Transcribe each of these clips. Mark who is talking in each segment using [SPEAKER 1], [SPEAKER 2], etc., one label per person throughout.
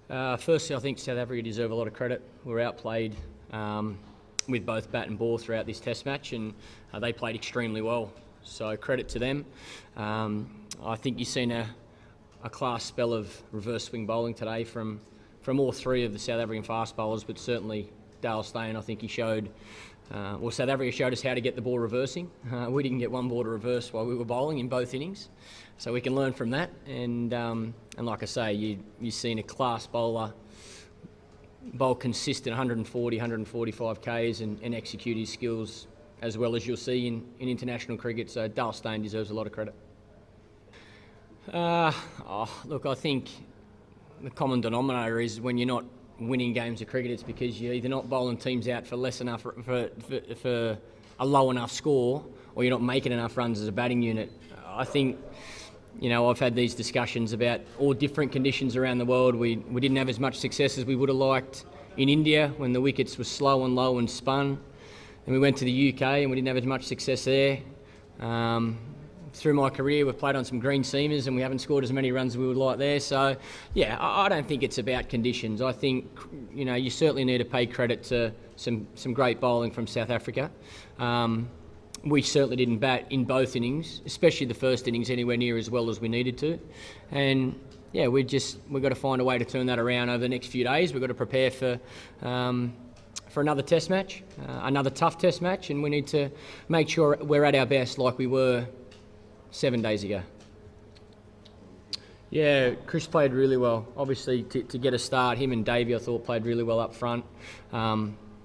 [SPEAKER 1] Firstly, I think South Africa deserve a lot of credit. We were outplayed with both bat and ball throughout this Test match, and they played extremely well. So credit to them. I think you've seen a class spell of reverse swing bowling today from all three of the South African fast bowlers, but certainly Dale Steyn. I think he showed, South Africa showed us how to get the ball reversing. We didn't get one ball to reverse while we were bowling in both innings, so we can learn from that. And like I say, you've seen a class bowler bowl consistent 140, 145 Ks and execute his skills as well as you'll see in international cricket. So Dale Steyn deserves a lot of credit. Look, I think the common denominator is when you're not winning games of cricket, it's because you're either not bowling teams out for less enough for a low enough score, or you're not making enough runs as a batting unit. I think, I've had these discussions about all different conditions around the world. We didn't have as much success as we would have liked in India when the wickets were slow and low and spun. And we went to the UK and we didn't have as much success there. Through my career, we've played on some green seamers and we haven't scored as many runs as we would like there. So, yeah, I don't think it's about conditions. I think, you certainly need to pay credit to some great bowling from South Africa. We certainly didn't bat in both innings, especially the first innings, anywhere near as well as we needed to. And, yeah, we've got to find a way to turn that around over the next few days. We've got to prepare for another Test match, another tough Test match, and we need to make sure we're at our best like we were 7 days ago. Yeah, Chris played really well. Obviously, to get a start, him and Davey, I thought, played really well up front.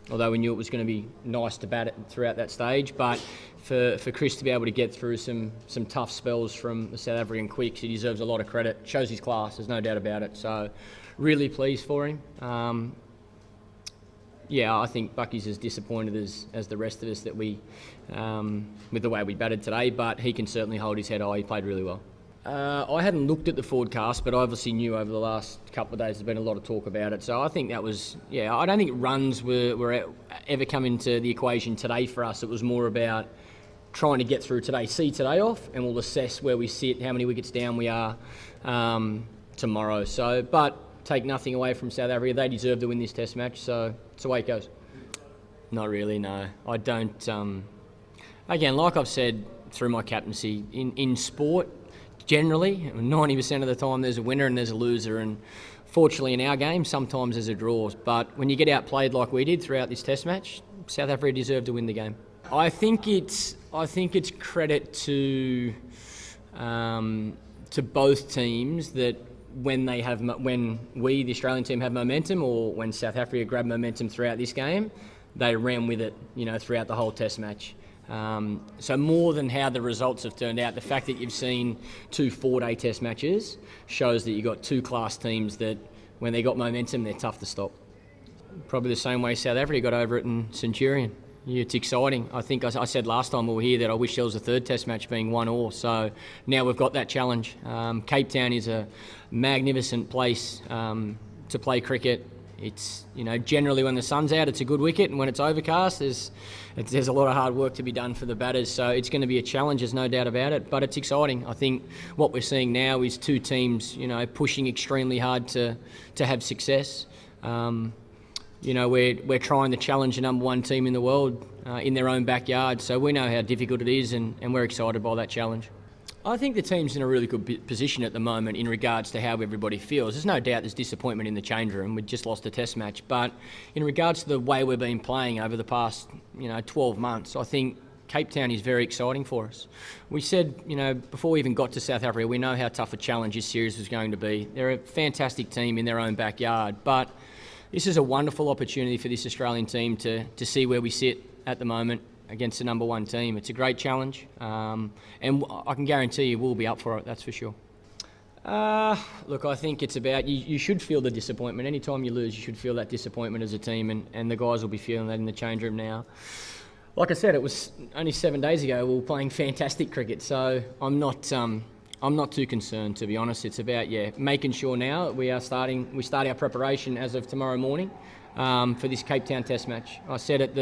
[SPEAKER 1] Although we knew it was going to be nice to bat it throughout that stage. But for Chris to be able to get through some tough spells from the South African quicks, he deserves a lot of credit. Shows his class, there's no doubt about it. So, really pleased for him. Yeah, I think Bucky's as disappointed as the rest of us that with the way we batted today, but he can certainly hold his head high. He played really well. I hadn't looked at the forecast, but I obviously knew over the last couple of days there's been a lot of talk about it. So I think that was, I don't think runs were ever come into the equation today for us. It was more about trying to get through today, see today off, and we'll assess where we sit, how many wickets down we are tomorrow. So, but take nothing away from South Africa. They deserve to win this Test match, so it's the way it goes. Not really, no. I don't. Again, like I've said through my captaincy, in sport, generally, 90% of the time there's a winner and there's a loser, and fortunately in our game, sometimes there's a draw. But when you get outplayed like we did throughout this Test match, South Africa deserved to win the game. I think it's credit to both teams that when we, the Australian team, have momentum, or when South Africa grab momentum throughout this game, they ran with it, throughout the whole Test match. So more than how the results have turned out, the fact that you've seen 2 4-day Test matches shows that you've got two class teams that, when they got momentum, they're tough to stop. Probably the same way South Africa got over it in Centurion. Yeah, it's exciting. I think I said last time we were here that I wish there was a third Test match being 1-1. So now we've got that challenge. Cape Town is a magnificent place to play cricket. It's, generally when the sun's out, it's a good wicket, and when it's overcast, there's a lot of hard work to be done for the batters. So it's going to be a challenge, there's no doubt about it, but it's exciting. I think what we're seeing now is two teams, pushing extremely hard to have success. We're trying to challenge the number one team in the world in their own backyard, so we know how difficult it is, and we're excited by that challenge. I think the team's in a really good position at the moment in regards to how everybody feels. There's no doubt there's disappointment in the change room. We just lost a Test match. But in regards to the way we've been playing over the past, 12 months, I think Cape Town is very exciting for us. We said, before we even got to South Africa, we know how tough a challenge this series was going to be. They're a fantastic team in their own backyard. But this is a wonderful opportunity for this Australian team to see where we sit at the moment against the number one team. It's a great challenge, and I can guarantee you we'll be up for it, that's for sure. Look, I think it's about, you should feel the disappointment. Anytime you lose, you should feel that disappointment as a team, and the guys will be feeling that in the change room now. Like I said, it was only 7 days ago we were playing fantastic cricket, so I'm not too concerned, to be honest. It's about, making sure now we start our preparation as of tomorrow morning for this Cape Town Test match. I said at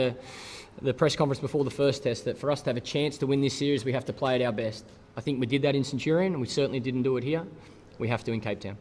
[SPEAKER 1] the press conference before the first Test that for us to have a chance to win this series, we have to play at our best. I think we did that in Centurion, and we certainly didn't do it here. We have to in Cape Town.